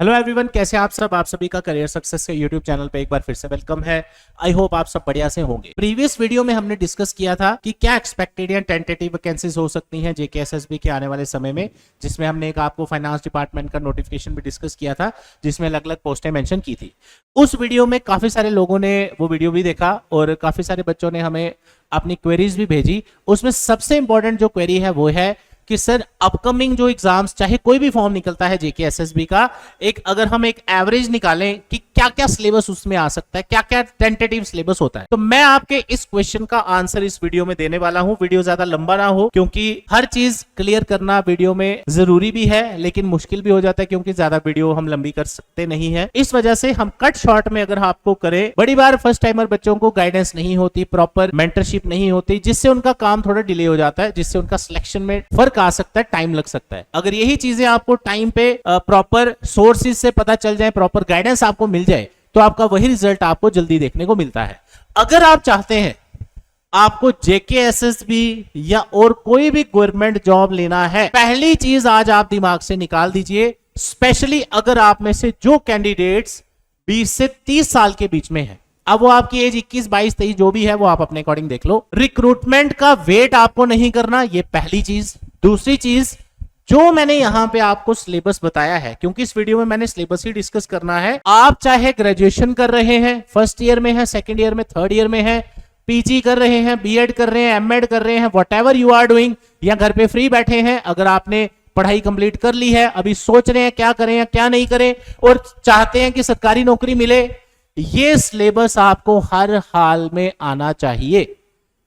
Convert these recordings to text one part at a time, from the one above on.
Hello everyone, कैसे आप सब। आप सभी का करियर सक्सेस के यूट्यूब चैनल पे एक बार फिर से वेलकम है। आई होप आप सब बढ़िया से होंगे। प्रीवियस वीडियो में हमने डिस्कस किया था कि क्या एक्सपेक्टेड या टेंटेटिव वैकेंसीज हो सकती हैं जेकेएसएसबी के आने वाले समय में, जिसमें हमने एक आपको फाइनेंस डिपार्टमेंट का नोटिफिकेशन भी डिस्कस किया था जिसमें अलग अलग पोस्टें मेंशन की थी। उस वीडियो में काफी सारे लोगों ने वो वीडियो भी देखा और काफी सारे बच्चों ने हमें अपनी क्वेरीज भी भेजी। उसमें सबसे इंपॉर्टेंट जो क्वेरी है वो है कि सर अपकमिंग जो एग्जाम्स, चाहे कोई भी फॉर्म निकलता है जेकेएसएसबी का, एक अगर हम एक एवरेज निकालें कि क्या क्या सिलेबस उसमें आ सकता है, क्या क्या टेंटेटिव सिलेबस होता है, तो मैं आपके इस क्वेश्चन का आंसर इस वीडियो में देने वाला हूं। वीडियो ज्यादा लंबा ना हो, क्योंकि हर चीज क्लियर करना वीडियो में जरूरी भी है लेकिन मुश्किल भी हो जाता है, क्योंकि ज्यादा वीडियो हम लंबी कर सकते नहीं है। इस वजह से हम कट शॉर्ट में अगर आपको करें। बड़ी बार फर्स्ट टाइमर बच्चों को गाइडेंस नहीं होती, प्रॉपर मेंटरशिप नहीं होती, जिससे उनका काम थोड़ा डिले हो जाता है, जिससे उनका सिलेक्शन में फर्क आ सकता है, टाइम लग सकता है। अगर यही चीजें आपको टाइम पे प्रॉपर सोर्सेज से पता चल जाए, प्रॉपर गाइडेंस आपको मिल जाए, तो आपका वही रिजल्ट आपको जल्दी देखने को मिलता है। अगर आप चाहते हैं आपको जेकेएसएसबी या और कोई भी गवर्नमेंट जॉब लेना है, पहली चीज आज आप दिमाग से निकाल दीजिए, स्पेशली अगर आप में से जो कैंडिडेट्स 20 से 30 साल के बीच में है। अब वो आपकी एज 21, 22, 23 जो भी है वो आप अपने अकॉर्डिंग देख लो। रिक्रूटमेंट का वेट आपको नहीं करना, ये पहली चीज। दूसरी चीज, जो मैंने यहां पे आपको सिलेबस बताया है, क्योंकि इस वीडियो में मैंने सिलेबस ही डिस्कस करना है। आप चाहे ग्रेजुएशन कर रहे हैं, फर्स्ट ईयर में है, सेकंड ईयर में, थर्ड ईयर में है, पीजी कर रहे हैं, बीएड कर रहे हैं, एमएड कर रहे हैं, व्हाटएवर यू आर डूइंग, या घर पे फ्री बैठे हैं, अगर आपने पढ़ाई कंप्लीट कर ली है, अभी सोच रहे हैं क्या करें या क्या नहीं करें, और चाहते हैं कि सरकारी नौकरी मिले, ये सिलेबस आपको हर हाल में आना चाहिए।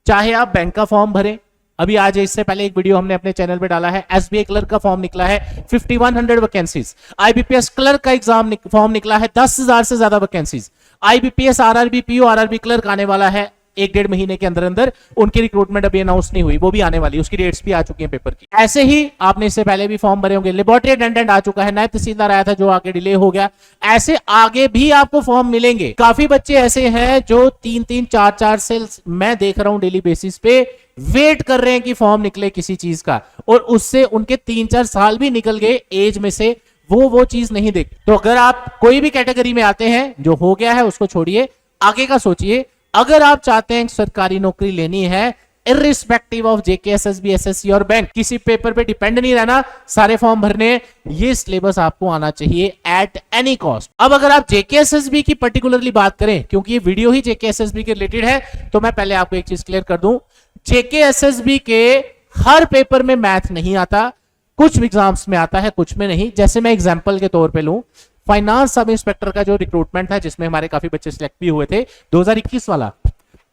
चाहे आप बैंक का फॉर्म भरें, अभी आज इससे पहले एक वीडियो हमने अपने चैनल पे डाला है, एसबीआई क्लर्क का फॉर्म निकला है 5100 वैकेंसीज, आईबीपीएस क्लर्क का एग्जाम फॉर्म निकला है 10,000 से ज्यादा vacancies, IBPS, RRB, PO, RRB clerk आने वाला है 1-1.5 महीने के अंदर अंदर। उनकी रिक्रूटमेंट अभी अनाउंस नहीं हुई, वो भी आने वाली, उसकी डेट्स भी आ चुकी हैं पेपर की। ऐसे ही आपने इससे पहले भी फॉर्म भरे होंगे, लेबोरेटरी अटेंडेंट आ चुका है, नायब तहसीलदार आया था जो आगे डिले हो गया, ऐसे आगे भी आपको फॉर्म मिलेंगे। काफी बच्चे ऐसे हैं जो 3-3, 4-4 से मैं देख रहा हूं डेली बेसिस पे वेट कर रहे हैं कि फॉर्म निकले किसी चीज का, और उससे उनके 3-4 साल भी निकल गए एज में से, वो चीज नहीं देख। तो अगर आप कोई भी कैटेगरी में आते हैं, जो हो गया है उसको छोड़िए, आगे का सोचिए। अगर आप चाहते हैं सरकारी नौकरी लेनी है, इर्रिस्पेक्टिव ऑफ जेकेएसएसबी, एसएससी और बैंक, किसी पेपर पे डिपेंड नहीं रहना, सारे फॉर्म भरने, ये सिलेबस आपको आना चाहिए एट एनी कॉस्ट। अब अगर आप जेकेएसएसबी की पर्टिकुलरली बात करें, क्योंकि ये वीडियो ही जेकेएसएसबी के रिलेटेड है, तो मैं पहले आपको एक चीज क्लियर कर दूं, जेकेएसएसबी के हर पेपर में मैथ नहीं आता, कुछ एग्जाम्स में आता है, कुछ में नहीं। जैसे मैं एग्जांपल के तौर पे लूं, फाइनेंस सब इंस्पेक्टर का जो रिक्रूटमेंट है, जिसमें हमारे काफी बच्चे सिलेक्ट भी हुए थे 2021 वाला,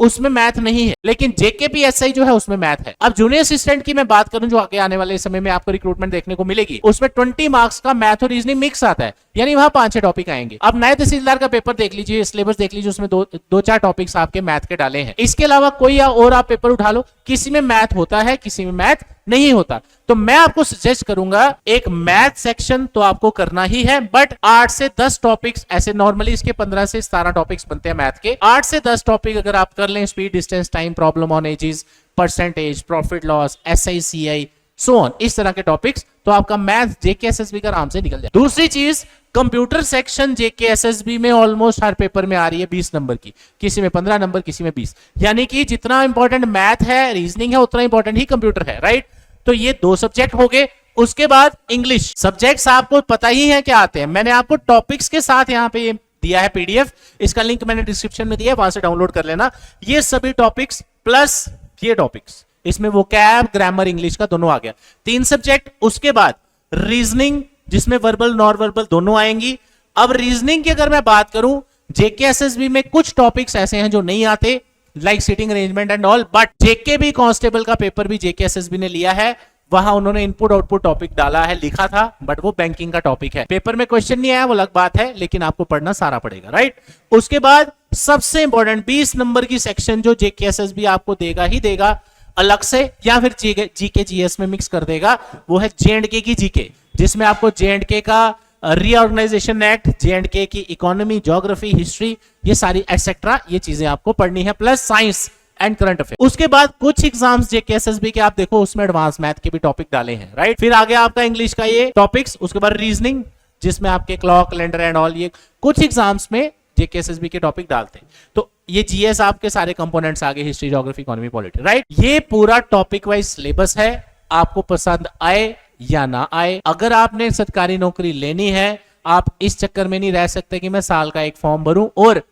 उसमें मैथ नहीं है, लेकिन जेकेपीएसआई जो है उसमें मैथ है। अब जूनियर असिस्टेंट की मैं बात करूं, जो आगे आने वाले समय में आपको रिक्रूटमेंट देखने को मिलेगी, उसमें 20 मार्क्स का मैथ और रीजनिंग मिक्स आता है, यानी वहां 5-6 टॉपिक आएंगे। अब नायब तहसीलदार का पेपर देख लीजिए, सिलेबस देख लीजिए, उसमें 2-4 टॉपिक्स आपके मैथ के डाले हैं। इसके अलावा कोई और आप पेपर उठा लो, किसी में मैथ होता है, किसी में मैथ नहीं होता। तो मैं आपको सजेस्ट करूंगा, एक मैथ सेक्शन तो आपको करना ही है, बट 8 से 10 टॉपिक्स, ऐसे नॉर्मली इसके 15 से 17 टॉपिक्स बनते हैं मैथ के, 8 से 10 टॉपिक अगर आप कर लें, speed, distance, time, problem on ages, percentage, profit loss, SI CI, so on, इस तरह के टॉपिक्स, तो आपका मैथ जेकेएसएसबी का आराम से निकल जाए। दूसरी चीज, कंप्यूटर सेक्शन जेकेएसएसबी में ऑलमोस्ट हर पेपर में आ रही है 20 नंबर की, किसी में 15 नंबर, किसी में 20, यानी कि जितना इंपॉर्टेंट मैथ है, रीजनिंग है, उतना इंपॉर्टेंट ही कंप्यूटर है, राइट। तो ये 2 सब्जेक्ट हो गए। उसके बाद इंग्लिश सब्जेक्ट्स आपको पता ही है क्या आते हैं, मैंने आपको टॉपिक्स के साथ यहां पे दिया है पीडीएफ, इसका लिंक मैंने डिस्क्रिप्शन में दिया है, वहां से डाउनलोड कर लेना। ये सभी टॉपिक्स प्लस ये टॉपिक्स, इसमें वोकैब, ग्रामर, इंग्लिश का दोनों आ गया, 3 सब्जेक्ट। उसके बाद रीजनिंग, जिसमें वर्बल, नॉन वर्बल दोनों आएंगी। अब रीजनिंग की अगर मैं बात करूं, जेकेएसएसबी में कुछ टॉपिक्स ऐसे हैं जो नहीं आते, like seating arrangement and all, but JKB constable का पेपर भी जेकेएसएसबी ने लिया है, वहां उन्होंने इनपुट आउटपुट टॉपिक डाला है, लिखा था, बट वो बैंकिंग का टॉपिक है, पेपर में क्वेश्चन नहीं आया, वो अलग बात है, लेकिन आपको पढ़ना सारा पड़ेगा, राइट। उसके बाद सबसे इंपॉर्टेंट 20 नंबर की सेक्शन जो जेकेएसएसबी आपको देगा ही देगा अलग से, या फिर जीके जीएस में मिक्स कर देगा, वो है जेएंडके की जीके, जिसमें आपको जेएंडके का रीऑर्गेनाइजेशन एक्ट, जेएंडके की इकोनॉमी, ज्योग्राफी, हिस्ट्री, ये सारी एटसेट्रा, ये चीजें आपको पढ़नी है, plus science and current affair. उसके बाद कुछ एग्जाम्स जेकेएसएसबी के आप देखो, उसमें एडवांस मैथ के भी टॉपिक डाले हैं, राइट। फिर आगे आपका इंग्लिश का ये टॉपिक्स, उसके बाद रीजनिंग, जिसमें आपके क्लॉक कैलेंडर एंड ऑल, ये कुछ एग्जाम्स में जेकेएसएसबी के टॉपिक डालते हैं। तो ये जीएस आपके सारे कंपोनेंट्स आगे, history, geography, economy, polity, right. ये पूरा टॉपिक वाइज सिलेबस है, आपको पसंद आए या ना आए। अगर आपने सरकारी नौकरी लेनी है, आप इस चक्कर में नहीं रह सकते कि मैं साल का एक फॉर्म भरूं और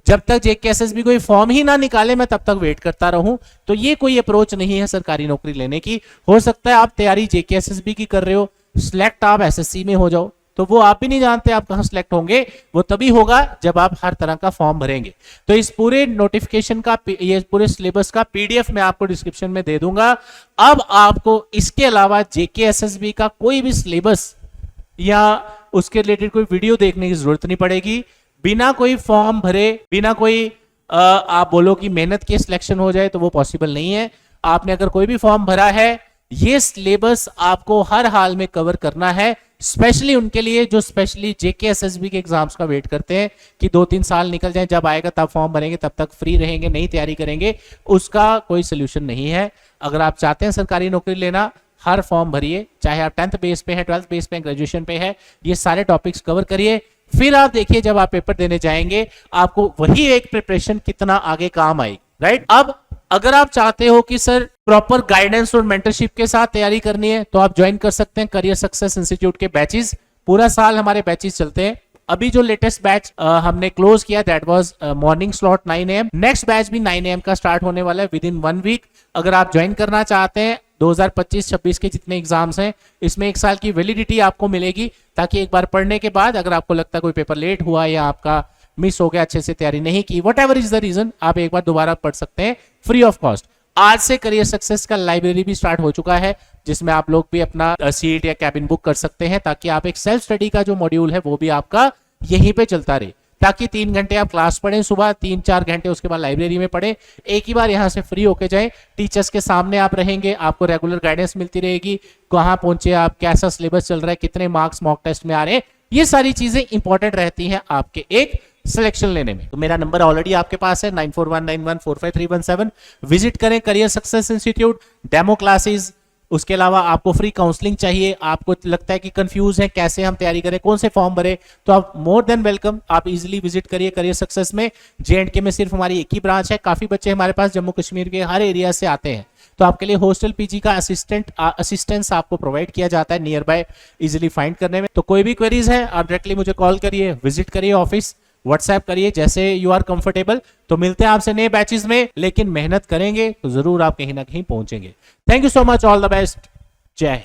जब तक जेकेएसएसबी कोई फॉर्म ही ना निकाले मैं तब तक वेट करता रहूं। तो ये कोई अप्रोच नहीं है सरकारी नौकरी लेने की। हो सकता है आप तैयारी जेकेएसएसबी की कर रहे हो, सिलेक्ट आप एसएससी में हो जाओ, तो वो आप भी नहीं जानते आप कहां सिलेक्ट होंगे। वो तभी होगा जब आप हर तरह का फॉर्म भरेंगे। तो इस पूरे नोटिफिकेशन का, ये पूरे सिलेबस का पीडीएफ मैं आपको डिस्क्रिप्शन में दे दूंगा। अब आपको इसके अलावा जेकेएसएसबी का कोई भी सिलेबस या उसके रिलेटेड कोई वीडियो देखने की जरूरत नहीं पड़ेगी। बिना कोई फॉर्म भरे, बिना कोई आप बोलो कि मेहनत के सिलेक्शन हो जाए, तो वो पॉसिबल नहीं है। आपने अगर कोई भी फॉर्म भरा है, ये सिलेबस आपको हर हाल में कवर करना है, स्पेशली उनके लिए जो स्पेशली जेकेएसएसबी के एग्जाम्स का वेट करते हैं कि 2-3 साल निकल जाए, जब आएगा तब फॉर्म भरेंगे, तब तक फ्री रहेंगे, नहीं तैयारी करेंगे। उसका कोई सोल्यूशन नहीं है। अगर आप चाहते हैं सरकारी नौकरी लेना, हर फॉर्म भरिए, चाहे आप 10th बेस पे है, 12th बेस पे, ग्रेजुएशन पे है, ये सारे टॉपिक्स कवर करिए। फिर आप देखिए जब आप पेपर देने जाएंगे, आपको वही एक प्रिपरेशन कितना आगे काम आएगी, राइट। अब अगर आप चाहते हो कि सर प्रॉपर गाइडेंस और मेंटरशिप के साथ तैयारी करनी है, तो आप ज्वाइन कर सकते हैं करियर सक्सेस इंस्टीट्यूट के बैचेस। पूरा साल हमारे बैचेस चलते हैं। अभी जो लेटेस्ट बैच हमने क्लोज किया, that was morning slot 9 AM। Next batch भी 9 AM का स्टार्ट होने वाला है विद इन 1 वीक। अगर आप ज्वाइन करना चाहते हैं, 2025-26 के जितने एग्जाम्स हैं, इसमें 1 साल की वैलिडिटी आपको मिलेगी, ताकि एक बार पढ़ने के बाद अगर आपको लगता है कोई पेपर लेट हुआ या आपका मिस हो गया, अच्छे से तैयारी नहीं की, whatever is the reason, आप एक बार दोबारा पढ़ सकते हैं फ्री ऑफ कॉस्ट। आज से करियर सक्सेस का लाइब्रेरी भी स्टार्ट हो चुका है, जिसमें आप लोग भी अपना सीट या कैबिन बुक कर सकते हैं, ताकि आप एक सेल्फ स्टडी का जो मॉड्यूल है वो भी आपका यहीं पे चलता रहे, ताकि 3 घंटे आप क्लास पढ़ें सुबह, 3-4 घंटे उसके बाद लाइब्रेरी में पढ़ें, एक ही बार यहां से फ्री होके जाएं। टीचर्स के सामने आप रहेंगे, आपको रेगुलर गाइडेंस मिलती रहेगी, कहां पहुंचे आप, कैसा सिलेबस चल रहा है, कितने मार्क्स मॉक टेस्ट में आ रहे हैं, ये सारी चीजें इंपॉर्टेंट रहती हैं आपके एक सिलेक्शन लेने में। तो मेरा नंबर ऑलरेडी आपके पास है 9419145317। विजिट करें career success institute, demo classes, उसके अलावा आपको फ्री काउंसलिंग चाहिए, आपको लगता है कि कंफ्यूज है कैसे हम तैयारी करें, कौन से फॉर्म भरे, तो आप मोर देन वेलकम, आप इजीली विजिट करिए करियर सक्सेस में। JNK में सिर्फ हमारी एक ही ब्रांच है। काफी बच्चे हमारे पास जम्मू कश्मीर के हर एरिया से आते हैं, तो आपके लिए हॉस्टल पीजी का असिस्टेंस आपको प्रोवाइड किया जाता है नियर बाय इजिली फाइंड करने में। तो कोई भी क्वेरीज है आप डायरेक्टली मुझे कॉल करिए, विजिट करिए ऑफिस, व्हाट्सएप करिए, जैसे यू आर कंफर्टेबल। तो मिलते हैं आपसे नए बैचेस में, लेकिन मेहनत करेंगे तो जरूर आप कहीं ना कहीं पहुंचेंगे। Thank you so much, all the best, जय हिंद।